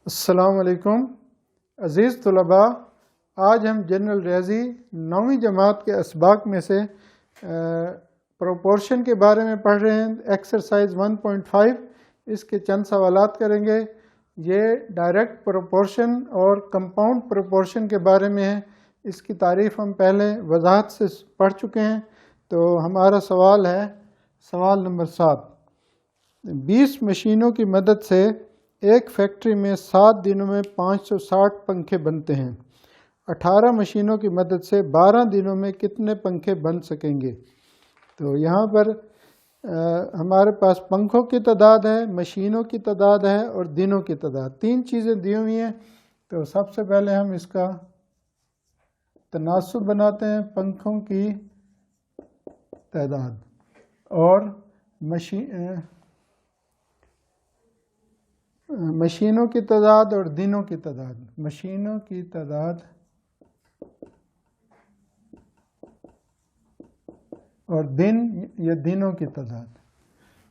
السلام علیکم عزیز طلباء، آج ہم جنرل ریاضی 9ویں جماعت کے اسباق میں سے پروپورشن کے بارے میں پڑھ رہے ہیں۔ ایکسرسائز 1.5 اس کے چند سوالات کریں گے۔ یہ ڈائریکٹ پروپورشن اور کمپاؤنڈ پروپورشن کے بارے میں ہے۔ اس کی تعریف ہم پہلے وضاحت سے پڑھ چکے ہیں۔ تو ہمارا سوال ہے، سوال نمبر 7، 20 مشینوں کی مدد سے ایک فیکٹری میں 7 دنوں میں 560 پنکھے بنتے ہیں۔ 18 مشینوں کی مدد سے 12 دنوں میں کتنے پنکھے بن سکیں گے؟ تو یہاں پر ہمارے پاس پنکھوں کی تعداد ہے، مشینوں کی تعداد ہے اور دنوں کی تعداد، 3 چیزیں دی ہوئی ہیں۔ تو سب سے پہلے ہم اس کا تناسب بناتے ہیں، پنکھوں کی تعداد اور مشینوں کی تعداد اور دنوں کی تعداد، مشینوں کی تعداد اور دن یا دنوں کی تعداد۔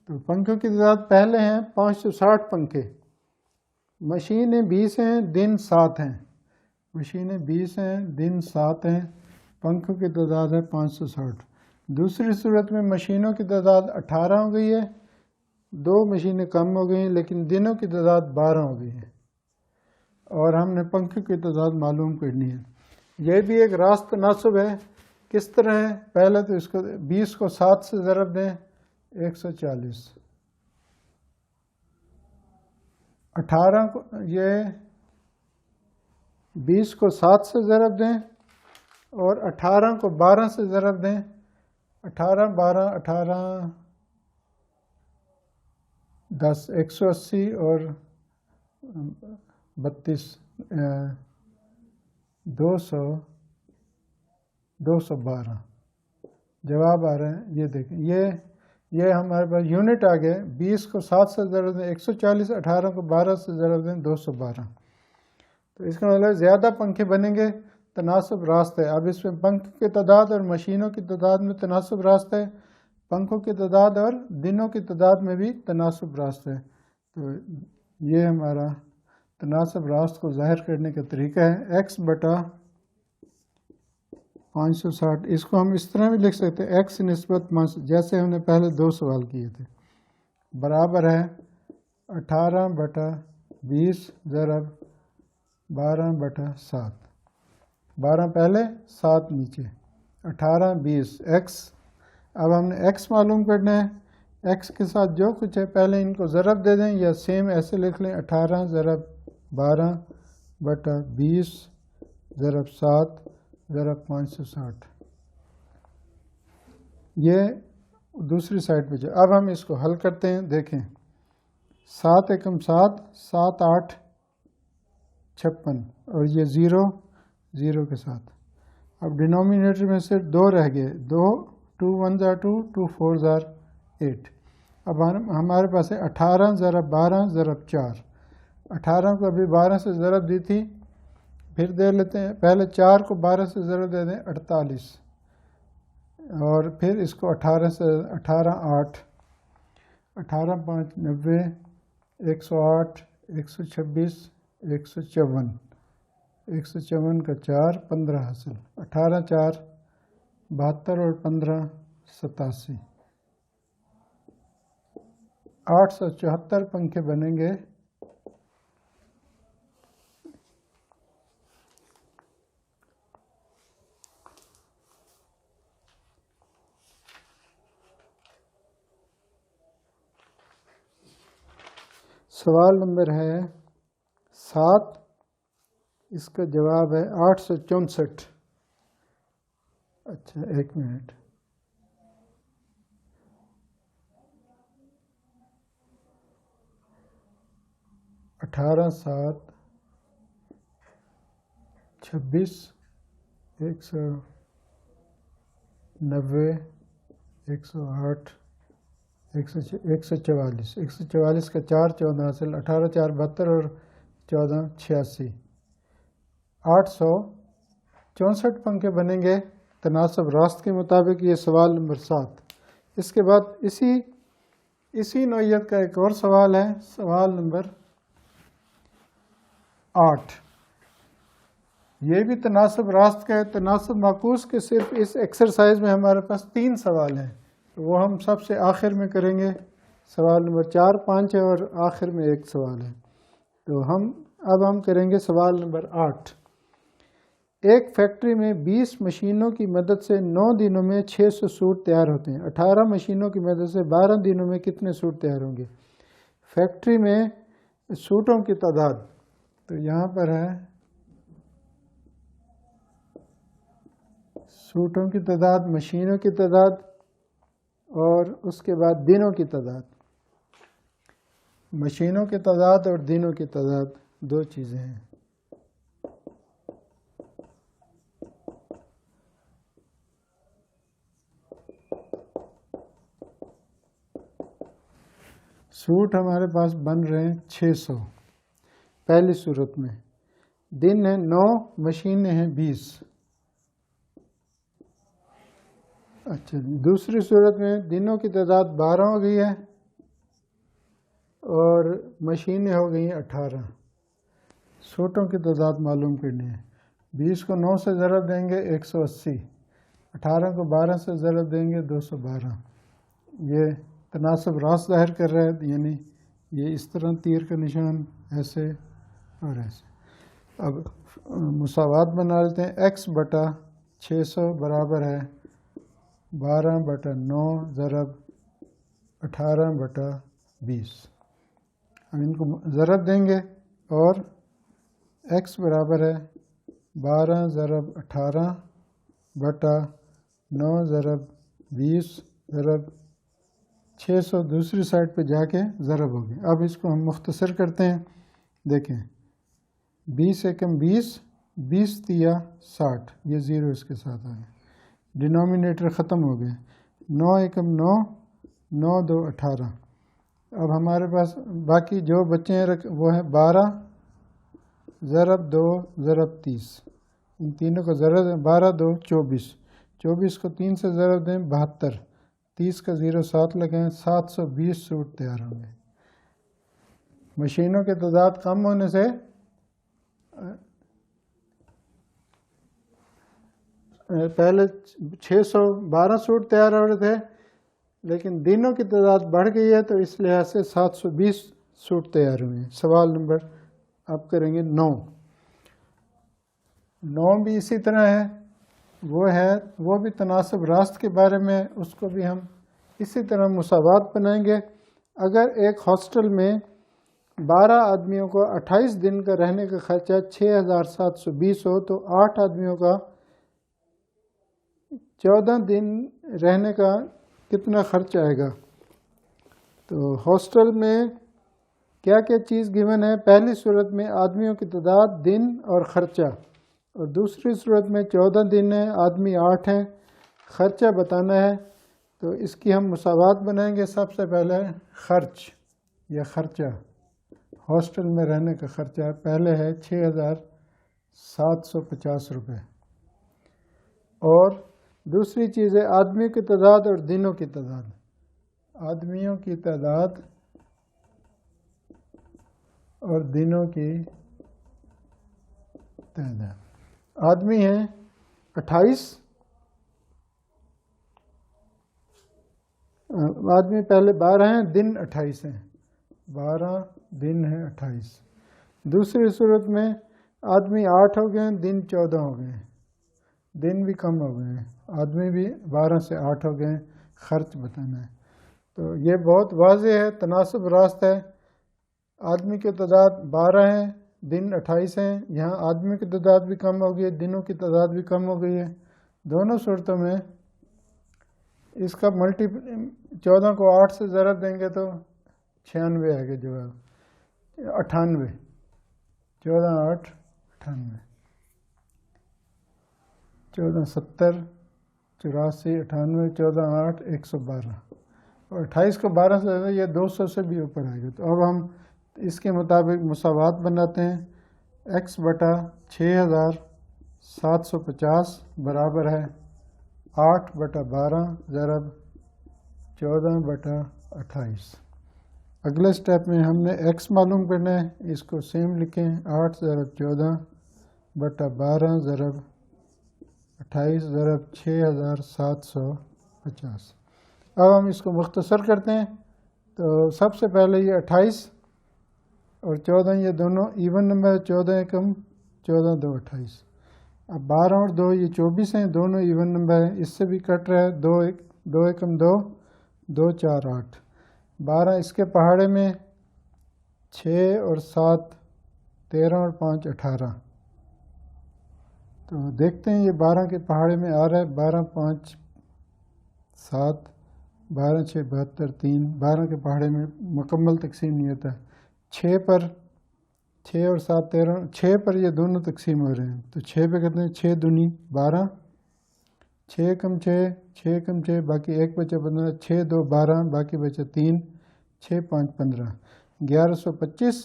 تو پنکھوں کی تعداد پہلے ہیں 560 پنکھے، مشینیں 20 ہیں، دن 7 ہیں، مشینیں 20 ہیں، دن 7 ہیں، پنکھوں کی تعداد ہے 560۔ دوسری صورت میں مشینوں کی تعداد 18 ہو گئی ہے، 2 مشینیں کم ہو گئی ہیں، لیکن دنوں کی تعداد 12 ہو گئی ہے، اور ہم نے پنکھوں کی تعداد معلوم کرنی ہے۔ یہ بھی ایک راست تناسب ہے۔ کس طرح ہے؟ پہلے تو اس کو 20 کو 7 سے ضرب دیں، 140۔ 18 کو، یہ 20 کو 7 سے ضرب دیں اور 18 کو 12 سے ضرب دیں، 18 12 18 10، 180 اور 32، 212 جواب آ رہے ہیں۔ یہ دیکھیں، یہ ہمارے پاس یونٹ آ گئے۔ 20 کو 7 سے ضرب دیں 140، 18 کو 12 سے ضرب دیں 212۔ تو اس کا مطلب زیادہ پنکھے بنیں گے، تناسب راست ہے۔ اب اس میں پنکھوں کی تعداد اور مشینوں کی تعداد میں تناسب راست ہے، پنکھوں کی تعداد اور دنوں کی تعداد میں بھی تناسب راست ہے۔ تو یہ ہمارا تناسب راست کو ظاہر کرنے کا طریقہ ہے، x بٹا 560۔ اس کو ہم اس طرح بھی لکھ سکتے ہیں، x نسبت 500، جیسے ہم نے پہلے 2 سوال کیے تھے، برابر ہے 18 بٹا 20 ضرب 12 بٹا 7۔ 12 پہلے 7 نیچے، 18 20 x۔ اب ہم نے x معلوم کرنا ہے، x کے ساتھ جو کچھ ہے پہلے ان کو ضرب دے دیں، یا سیم ایسے لکھ لیں، 18 ضرب 12 بٹا 20 ضرب 7 ضرب 560۔ یہ دوسری سائڈ پہ جو، اب ہم اس کو حل کرتے ہیں۔ دیکھیں، 7 ایکم 7، 7 8 56، اور یہ 0 0 کے ساتھ۔ اب ڈینومینیٹر میں صرف 2 رہ گئے، 2 2 1 2 2 4 8۔ اب ہمارے پاس ہے 18 ضرب 12 ضرب 4۔ 18 کو ابھی 12 سے ضرب دی تھی، پھر دے لیتے ہیں، پہلے 4 کو 12 سے ضرب دے دیں 48، اور پھر اس کو 18 سے 18 8، 18 5 90، 108 126 154، 154 کا 4 15 حاصل، 18 4 72 اور 15 87۔ 874 پنکھے بنیں گے۔ سوال نمبر ہے 7، اس کا جواب ہے 864۔ اچھا ایک منٹ، 18 7 26 190 108 144، 144 کا 4 14 حاصل، 18 4 72 اور 14 86۔ 864 پنکھے بنیں گے تناسب راست کے مطابق۔ یہ سوال نمبر 7۔ اس کے بعد اسی نوعیت کا ایک اور سوال ہے، سوال نمبر 8. یہ بھی تناسب راست کا ہے. تناسب معکوس کے صرف اس ایکسرسائز میں ہمارے پاس 3 سوال ہیں، تو وہ ہم سب سے آخر میں کریں گے. سوال نمبر 4، 5 ہے اور آخر میں ایک سوال ہے. تو اب ہم کریں گے سوال نمبر 8. ایک فیکٹری میں 20 مشینوں کی مدد سے 9 دنوں میں 600 سوٹ تیار ہوتے ہیں. 18 مشینوں کی مدد سے 12 دنوں میں کتنے سوٹ تیار ہوں گے؟ فیکٹری میں سوٹوں کی تعداد، تو یہاں پر ہے سوٹوں کی تعداد، مشینوں کی تعداد اور اس کے بعد دنوں کی تعداد. مشینوں کی تعداد اور دنوں کی تعداد 2 چیزیں ہیں. سوٹ ہمارے پاس بن رہے ہیں 600 پہلی صورت میں. دن ہیں 9، مشینیں ہیں 20. اچھا، دوسری صورت میں دنوں کی تعداد 12 ہو گئی ہے اور مشینیں ہو گئی ہیں 18. سوٹوں کی تعداد معلوم کرنی ہے. 20 کو 9 سے ضرب دیں گے 180، 18 کو 12 سے ضرب دیں گے 212. یہ تناسب راست ظاہر کر رہا ہے، یعنی یہ اس طرح تیر کا نشان ایسے اور ایسے. اب مساوات بنا لیتے ہیں. x/600 برابر ہے 12/9 ضرب 18/20. ہم ان کو ضرب دیں گے اور x برابر ہے 12 ضرب 18/9 ضرب 20 ضرب 600 دوسری سائڈ پہ جا کے ضرب ہوگی. اب اس کو ہم مختصر کرتے ہیں. دیکھیں 20 × 20، 20 × 60، یہ 0 اس کے ساتھ آ گئے. ڈینومینیٹر ختم ہو گئے. 9 × 9، 9 × 2 = 18. اب ہمارے پاس باقی جو بچے ہیں وہ ہیں 12 ضرب 2 ضرب 30. ان تینوں کو ضرب دیں. 12 × 2 = 24. 24 کو 3 سے ضرب دیں 72. 30 کا 0 7 لگائیں. 720 سوٹ تیار ہوں گے. مشینوں کی تعداد کم ہونے سے پہلے 612 سوٹ تیار ہو رہے تھے، لیکن دنوں کی تعداد بڑھ گئی ہے تو اس لحاظ سے 720 سوٹ تیار ہوئے ہیں. سوال نمبر اب کریں گے 9. 9 بھی اسی طرح ہے، وہ بھی تناسب راست کے بارے میں. اس کو بھی ہم اسی طرح مساوات بنائیں گے. اگر ایک ہاسٹل میں 12 آدمیوں کو 28 دن کا رہنے کا خرچہ 6720 ہو تو 8 آدمیوں کا 14 دن رہنے کا کتنا خرچ آئے گا؟ تو ہاسٹل میں کیا کیا چیز گیون ہے؟ پہلی صورت میں آدمیوں کی تعداد، دن اور خرچہ، اور دوسری صورت میں 14 دن ہے، آدمی 8 ہیں، خرچہ بتانا ہے. تو اس کی ہم مساوات بنائیں گے. سب سے پہلے خرچ یا خرچہ، ہاسٹل میں رہنے کا خرچہ پہلے ہے 6750 روپے. اور دوسری چیز ہے آدمیوں کی تعداد اور دنوں کی تعداد. آدمیوں کی تعداد اور دنوں کی تعداد. آدمی ہیں 28، آدمی پہلے 12 ہیں، دن 28 ہیں. 12 دن ہیں 28. دوسری صورت میں آدمی 8 ہو گئے ہیں، دن 14 ہو گئے ہیں. دن بھی کم ہو گئے ہیں، آدمی بھی 12 سے 8 ہو گئے ہیں. خرچ بتانا ہے. تو یہ بہت واضح ہے، تناسب راست ہے. آدمی کی تعداد 12 ہیں، دن 28 ہیں. یہاں آدمی کی تعداد بھی کم ہو گئی ہے، دنوں کی تعداد بھی کم ہو گئی ہے. دونوں صورتوں میں اس کا 14 کو 8 سے ضرب دیں گے تو 96 آئے گا جواب. 98. 14 8 98. 14 70 84 98. 14 8 112. اور 28 کو 12 سے زیادہ، یہ 200 سے بھی اوپر آئے گا. تو اب ہم اس کے مطابق مساوات بناتے ہیں. x/6750 برابر ہے 8/12 ضرب 14/28. اگلے سٹیپ میں ہم نے ایکس معلوم کرنا ہے، اس کو سیم لکھیں 8 ضرب 14 بٹا 12 ضرب 28 ضرب 6750۔ اب ہم اس کو مختصر کرتے ہیں، تو سب سے پہلے یہ 28 اور 14 یہ دونوں ایون نمبر، 14 ایکم 14 2 28۔ اب 12 اور 2 یہ 24 ہیں، دونوں ایون نمبر ہیں، اس سے بھی کٹ رہا ہے، 2 ایکم 2 2 4 8۔ 12 اس کے پہاڑے میں، 6 اور 7 13 اور 5 18۔ تو دیکھتے ہیں یہ 12 کے پہاڑے میں آ رہا ہے، 12 5 7 12 6 72 3۔ 12 کے پہاڑے میں مکمل تقسیم نہیں ہوتا، 6 پر 6 اور 7 13، 6 پر یہ دونوں تقسیم ہو رہے ہیں، تو 6 پہ کہتے ہیں 6 دونی 12، 6 کم 6 6 کم 6 باقی 1 بچہ 15، 6 2 12 باقی بچہ 3، 6 5 15، 1125۔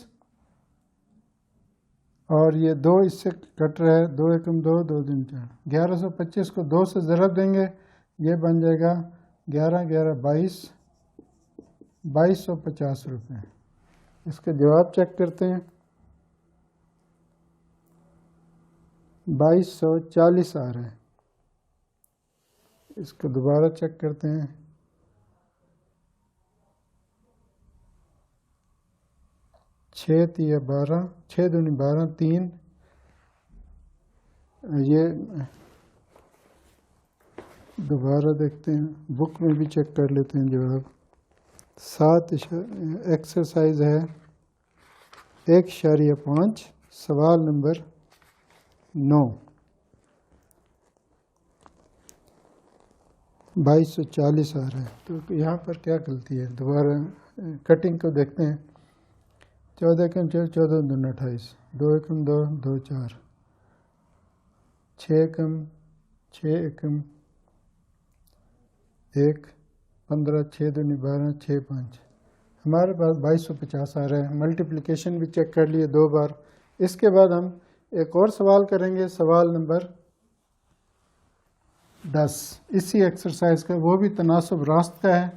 اور یہ 2 اس سے کٹ رہا ہے، 2 ایکم 2 2 دن 4، 1125 کو 2 سے ضرب دیں گے، یہ بن جائے گا 11 11 22 2250 روپے۔ اس کا جواب چیک کرتے ہیں، 2240 آ رہا ہے۔ اس کو دوبارہ چیک کرتے ہیں، 6 3 12 6 دونی 12 3، یہ دوبارہ دیکھتے ہیں، بک میں بھی چیک کر لیتے ہیں جواب۔ 7 ایکسرسائز ہے 1.5 سوال نمبر 9، 2240 آ رہا ہے۔ تو یہاں پر کیا غلطی ہے، دوبارہ کٹنگ کو دیکھتے ہیں، 14 ایکم 14 2 28، 2 ایکم 2 2 4، 6 ایکم 6 ایکم 1 15، 6 دونی 12 6 5، ہمارے پاس 2250 آ رہا ہے۔ ملٹیپلیکیشن بھی چیک کر لیے 2 بار۔ اس کے بعد ہم ایک اور سوال کریں گے، سوال نمبر 10 اسی ایکسرسائز کا، وہ بھی تناسب راست کا ہے،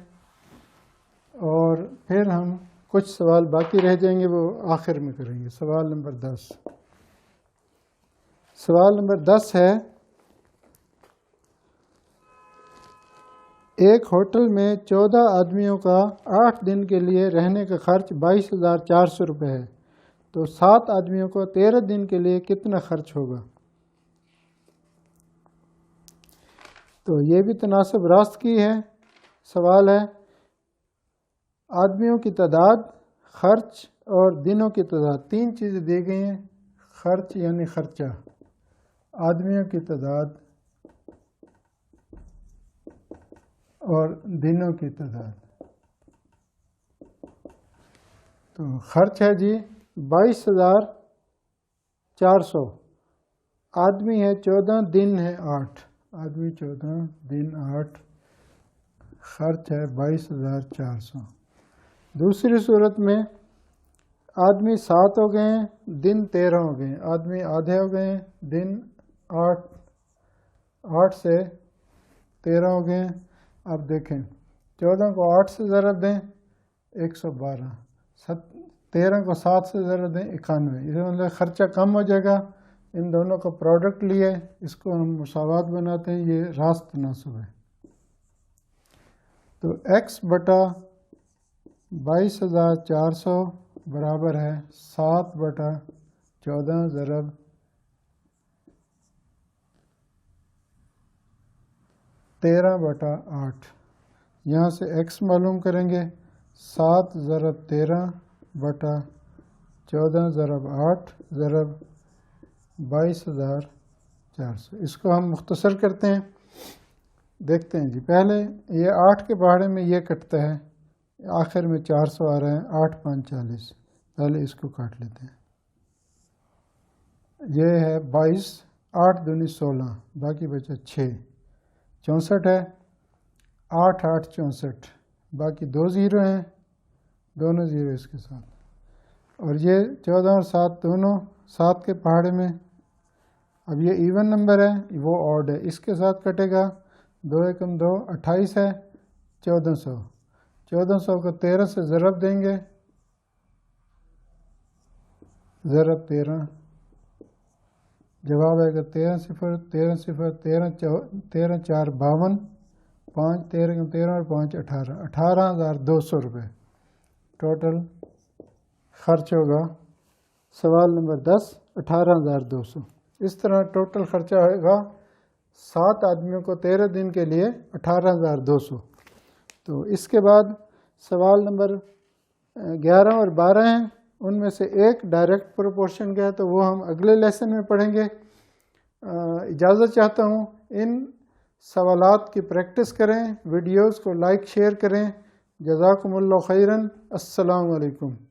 اور پھر ہم کچھ سوال باقی رہ جائیں گے، وہ آخر میں کریں گے۔ سوال نمبر 10، سوال نمبر 10 ہے، ایک ہوٹل میں 14 آدمیوں کا 8 دن کے لیے رہنے کا خرچ 22,400 روپے ہے، تو 7 آدمیوں کو 13 دن کے لیے کتنا خرچ ہوگا؟ تو یہ بھی تناسب راست کی ہے۔ سوال ہے، آدمیوں کی تعداد، خرچ اور دنوں کی تعداد، 3 چیزیں دی گئی ہیں، خرچ یعنی خرچہ، آدمیوں کی تعداد اور دنوں کی تعداد۔ تو خرچ ہے جی 22,400، آدمی ہے 14 دن ہے 8، آدمی 14 دن 8، خرچ ہے 22,400۔ دوسری صورت میں آدمی 7 ہو گئے ہیں، دن 13 ہو گئے ہیں، آدمی آدھے ہو گئے ہیں، دن 8 سے 13 ہو گئے ہیں۔ اب دیکھیں 14 کو 8 سے ضرب دیں 112، 13 کو 7 سے ضرب دیں 91، اس مطلب خرچہ کم ہو جائے گا۔ ان دونوں کا پروڈکٹ لیے اس کو ہم مساوات بناتے ہیں، یہ راست تناسب ہے۔ تو x بٹا 22,400 برابر ہے 7 بٹا 14 ضرب 13 بٹا 8۔ یہاں سے x معلوم کریں گے، 7 ضرب 13 بٹا 14 ضرب 8 ضرب 22,400۔ اس کو ہم مختصر کرتے ہیں، دیکھتے ہیں جی۔ پہلے یہ 8 کے پہاڑے میں یہ کٹتا ہے، آخر میں 400 آ رہا ہے، 8 5 40، پہلے اس کو کاٹ لیتے ہیں۔ یہ ہے 22، 8 دونی 16، باقی بچا 6، 64 ہے، 8 8 64، باقی 2 زیرو ہیں، دونوں زیرو اس کے ساتھ، اور یہ 14 اور 7 دونوں 7 کے پہاڑے میں۔ اب یہ ایون نمبر ہے، وہ آڈ ہے، اس کے ساتھ کٹے گا، 2 ایکم 2 28 ہے، 1400 کو 13 سے ضرب دیں گے ضرب 13، جواب آئے گا 13 صفر 13 صفر 13 4 52، 5 13 13 اور 5 18، 18,200 روپے ٹوٹل خرچ ہوگا۔ سوال نمبر 10 18,200۔ اس طرح ٹوٹل خرچہ ہوئے گا 7 آدمیوں کو 13 دن کے لیے 18,200۔ تو اس کے بعد سوال نمبر 11 اور 12 ہیں، ان میں سے ایک ڈائریکٹ پروپورشن کا ہے تو وہ ہم اگلے لیسن میں پڑھیں گے۔ اجازت چاہتا ہوں، ان سوالات کی پریکٹس کریں، ویڈیوز کو لائک شیئر کریں۔ جزاکم اللہ خیراً، السلام علیکم۔